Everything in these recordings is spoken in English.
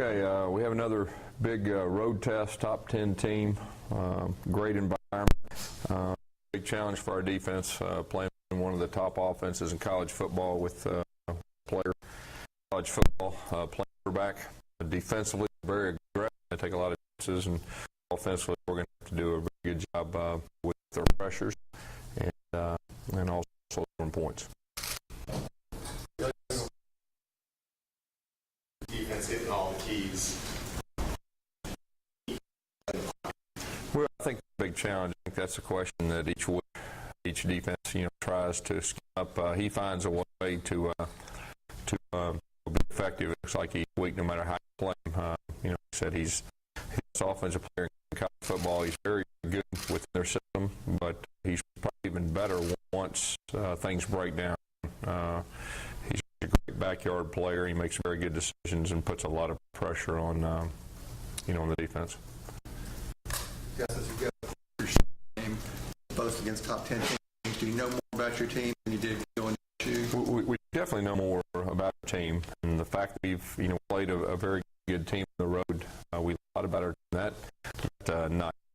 Okay, we have another big road test, top 10 team, great environment, big challenge for our defense, playing one of the top offenses in college football with college football, playing quarterback. Defensively, very aggressive. They take a lot of chances, and offensively, we're going to have to do a very good job with their pressures and also scoring points. Defense hitting all the keys. Well, I think the big challenge, I think that's the question that each defense, tries to scheme up. He finds a way to be effective. It looks like he's weak no matter how you play him. He said he's an offensive player in college football. He's very good within their system, but he's probably even better once things break down. He's a great backyard player. He makes very good decisions and puts a lot of pressure on, on the defense. Guys, as you go through your game, both against top 10 teams, do you know more about your team than you did going to shoes? We definitely know more about our team, and the fact that we've played a very good team on the road. We know a lot about our team.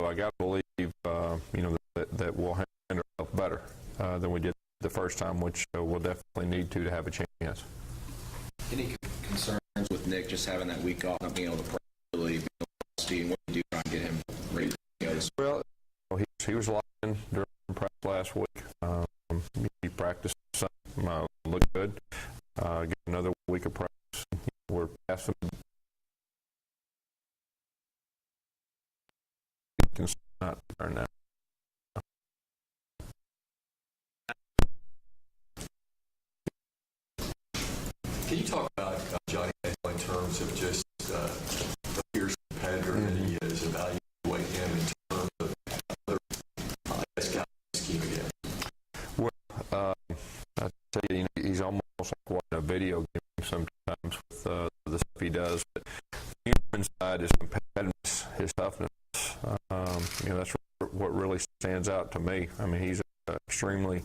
I got to believe that we'll handle ourselves better than we did the first time, which we'll definitely need to have a chance. Any concerns with Nick just having that week off, not being able to play, really being able to and what do you do try and get him ready? Well, he was locked in during practice last week. He practiced some, looked good. Get another week of practice. We're past him. Not there now. Can you talk about Johnny in terms of just the fierce competitor that he is, evaluate him in terms of other kind of scheme again? Well, I tell you, he's almost like watching a video game sometimes with the stuff he does. But the human side is competitiveness, his toughness. That's what really stands out to me. I mean, he's extremely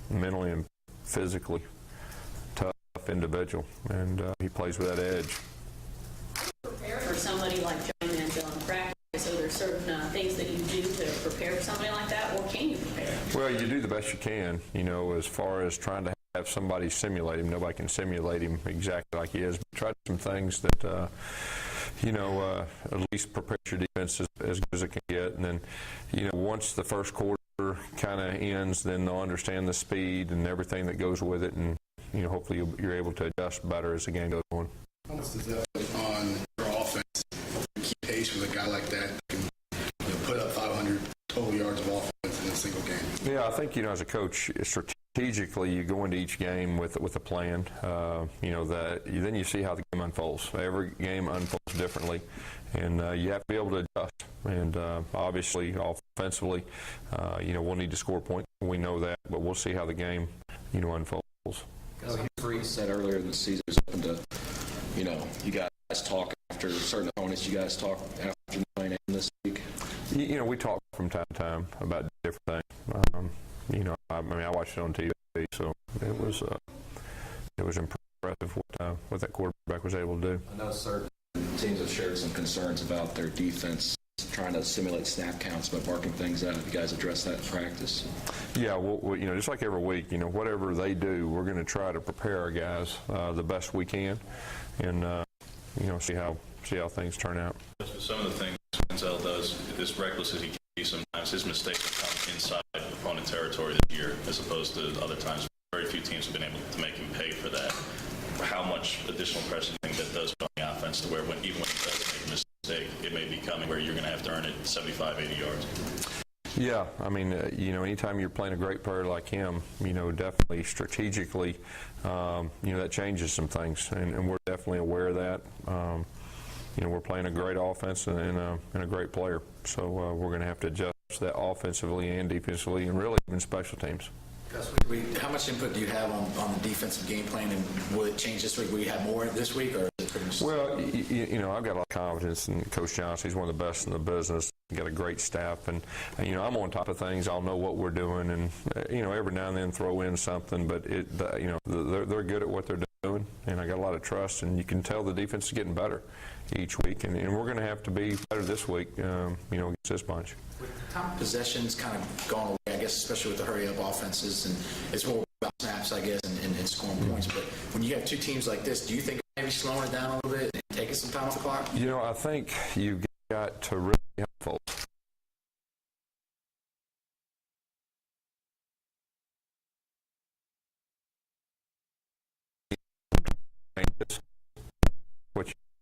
mentally and physically tough individual, and he plays with that edge. Prepare for somebody like Johnny Manziel in practice. So there's certain things that you do to prepare for somebody like that, or can you prepare? Well, you do the best you can. As far as trying to have somebody simulate him, nobody can simulate him exactly like he is. But try some things that at least prepare your defense as good as it can get, and then once the first quarter kind of ends, then they'll understand the speed and everything that goes with it, and hopefully you're able to adjust better as the game goes on. How much does that put on your offense to keep pace with a guy like that can put up 500 total yards of offense in a single game? Yeah, I think as a coach, strategically you go into each game with a plan. Then you see how the game unfolds. Every game unfolds differently, and you have to be able to adjust. And obviously, offensively, we'll need to score points. We know that, but we'll see how the game unfolds. Free said earlier in the season was open to, you guys talk after certain opponents. You guys talk after playing this week. We talk from time to time about different things. I watched it on TV, so it was impressive what that quarterback was able to do. I know certain teams have shared some concerns about their defense trying to simulate snap counts by barking things out. Have you guys addressed that in practice? Yeah, well, just like every week, whatever they do, we're going to try to prepare our guys the best we can, and see how things turn out. Some of the things Manziel does, as reckless as he can be sometimes, his mistakes have come inside opponent territory this year, as opposed to other times. Very few teams have been able to make him pay for that. How much additional pressure do you think that does on the offense to where even when he does make a mistake, it may be coming where you're going to have to earn it 75, 80 yards? Yeah, I mean, anytime you're playing a great player like him, definitely strategically, that changes some things, and we're definitely aware of that. We're playing a great offense and a great player, so we're going to have to adjust that offensively and defensively, and really even special teams. Gus, how much input do you have on the defensive game plan, and will it change this week? Will you have more this week, or is it pretty much? Well, I've got a lot of confidence in Coach Johnson. He's one of the best in the business. He's got a great staff, and I'm on top of things. I'll know what we're doing, and every now and then throw in something. But they're good at what they're doing, and I got a lot of trust, and you can tell the defense is getting better each week, and we're going to have to be better this week, against this bunch. With time of possessions kind of gone away, I guess, especially with the hurry-up offenses, and it's more about snaps, I guess, and scoring points. But when you have two teams like this, do you think maybe slowing it down a little bit and taking some time off the clock? I think you've got to really help folks.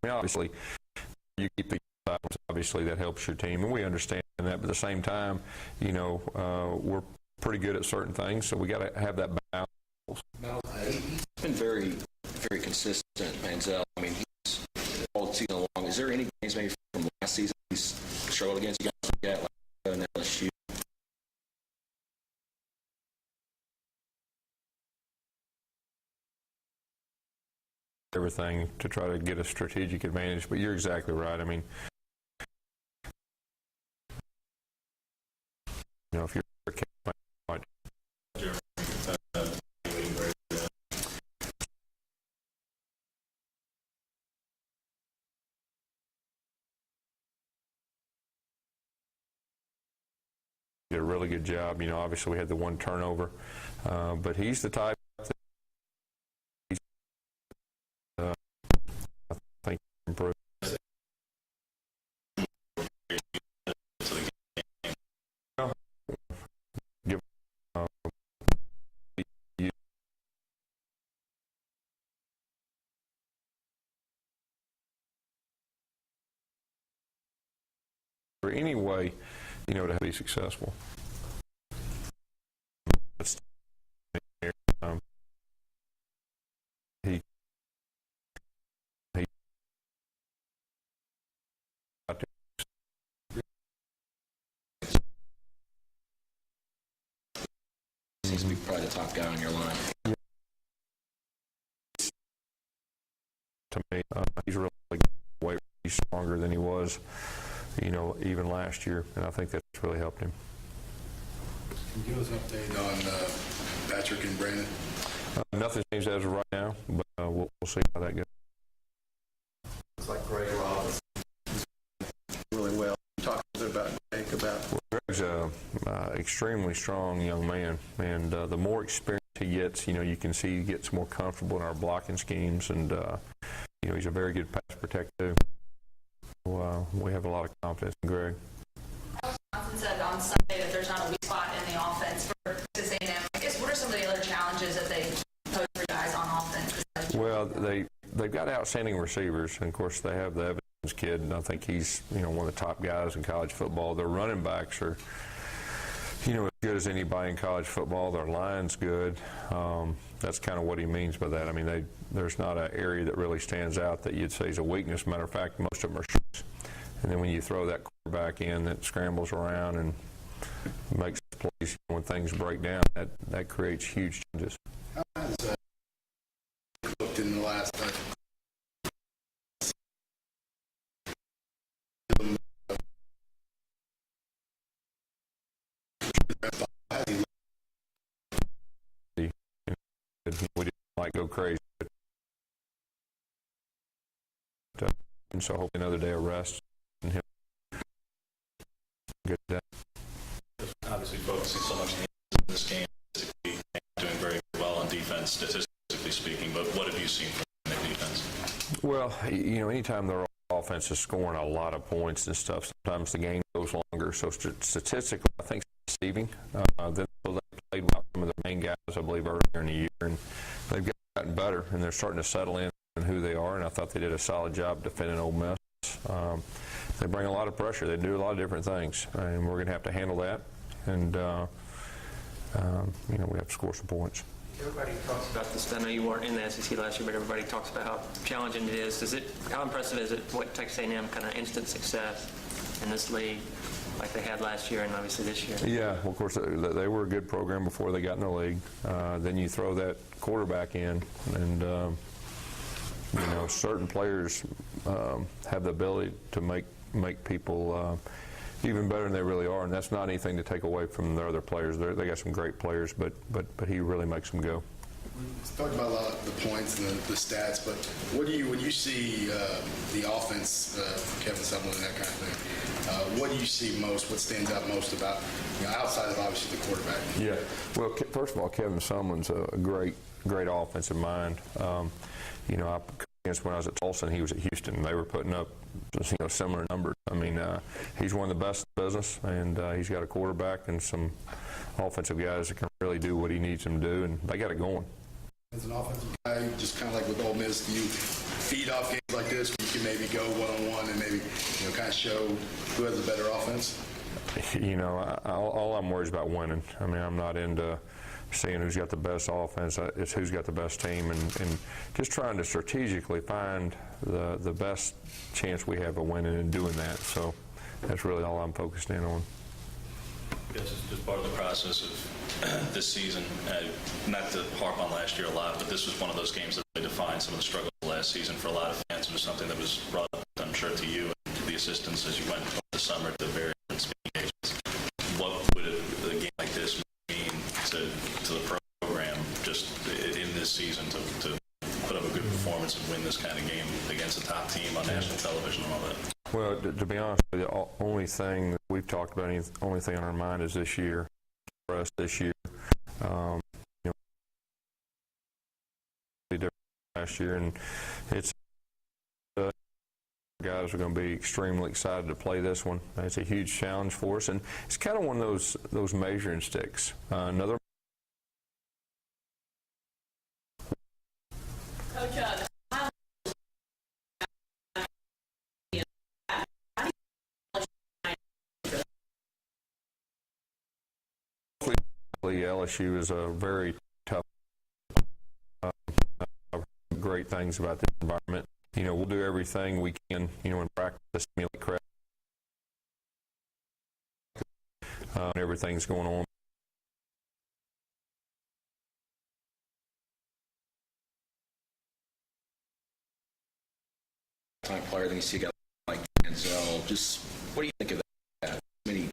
Obviously, you keep the items, obviously that helps your team, and we understand that, but at the same time, we're pretty good at certain things, so we got to have that balance. He's been very, very consistent, Manziel. I mean, he's all season long. Is there any games maybe from last season he's struggled against? You guys forget, like in LSU? Everything to try to get a strategic advantage, but you're exactly right. I mean, if you're a did a really good job. Obviously we had the one turnover, but he's the type improve. Give or any way, to be successful. Seems to be probably the top guy on your line. To me, he's really way stronger than he was, even last year, and I think that's really helped him. Can you give us an update on Patrick and Brandon? Nothing changed as of right now, but we'll see how that goes. It's like Greg Robbins really well. Talk a bit about Jake about. Greg's an extremely strong young man, and the more experience he gets, you can see he gets more comfortable in our blocking schemes, and he's a very good pass protector. We have a lot of confidence in Greg. Johnson said on Sunday that there's not a weak spot in the offense for Texas A&M. I guess what are some of the other challenges that they pose for guys on offense? Well, they've got outstanding receivers, and of course they have the Evans kid, and I think he's one of the top guys in college football. Their running backs are as good as anybody in college football. Their line's good. That's kind of what he means by that. I mean, there's not an area that really stands out that you'd say is a weakness. Matter of fact, most of them are shorts. And then when you throw that quarterback in that scrambles around and makes plays when things break down, that creates huge changes. How has looked in the last we didn't go crazy, but, and so hopefully another day of rest and him good day. Obviously focusing so much on this game, doing very well on defense, statistically speaking, but what have you seen from the defense? Well, anytime their offense is scoring a lot of points and stuff, sometimes the game goes longer. So statistically, I think it's deceiving. Then they played well some of the main guys, I believe, earlier in the year, and they've gotten better, and they're starting to settle in who they are, and I thought they did a solid job defending Ole Miss. They bring a lot of pressure. They do a lot of different things, and we're going to have to handle that, and we have to score some points. Everybody talks about this. I know you weren't in the SEC last year, but everybody talks about how challenging it is. How impressive is it what Texas A&M kind of instant success in this league like they had last year and obviously this year? Yeah, well, of course, they were a good program before they got in the league. Then you throw that quarterback in, and certain players have the ability to make people even better than they really are, and that's not anything to take away from their other players. They got some great players, but he really makes them go. Talked about a lot of the points and the stats, but what do you, when you see the offense, Kevin Sumlin and that kind of thing, what do you see most? What stands out most about, outside of obviously the quarterback? Yeah. Well, first of all, Kevin Sumlin's a great offensive mind. When I was at Tulsa and he was at Houston, they were putting up similar numbers. I mean, he's one of the best in the business, and he's got a quarterback and some offensive guys that can really do what he needs them to do, and they got it going. As an offensive guy, just kind of like with Ole Miss, do you feed off games like this where you can maybe go one-on-one and maybe kind of show who has a better offense? All I'm worried about winning. I mean, I'm not into seeing who's got the best offense. It's who's got the best team, and just trying to strategically find the best chance we have of winning and doing that. So that's really all I'm focused in on. I guess it's just part of the process of this season. Not to harp on last year a lot, but this was one of those games that really defined some of the struggles of last season for a lot of fans. It was something that was brought up, I'm sure, to you and to the assistants as you went over the summer to various speaking engagements. What would a game like this mean to the program just in this season to put up a good performance and win this kind of game against a top team on national television and all that? Well, to be honest with you, the only thing that we've talked about, the only thing on our mind is this year. For us this year, different last year, and it's guys are going to be extremely excited to play this one. It's a huge challenge for us, and it's kind of one of those measuring sticks. Another. Coach, LSU is a very tough. Great things about this environment. We'll do everything we can, in practice to stimulate crowd. Everything's going on. Time player, then you see a guy like Manziel. Just what do you think of that? Many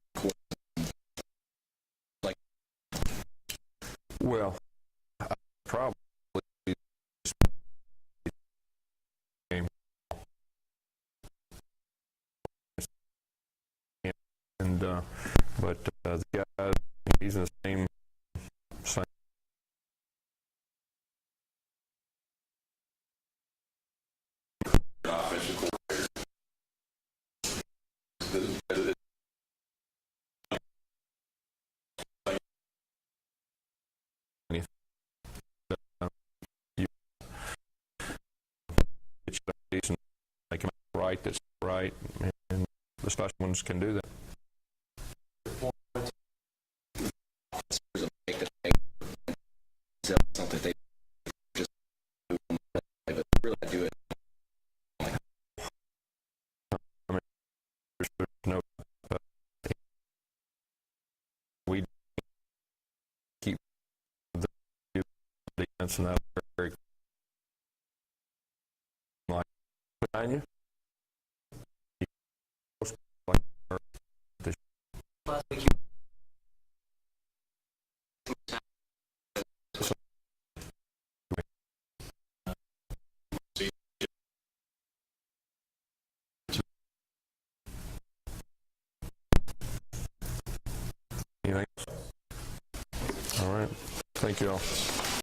like. Well, probably. But the guy, he's in the same. Offensive coordinator. Make him right. That's right, and the special ones can do that. Something they just do, but really do it. I mean, there's no. We keep the defense, and that's very like behind you. All right. Thank you all.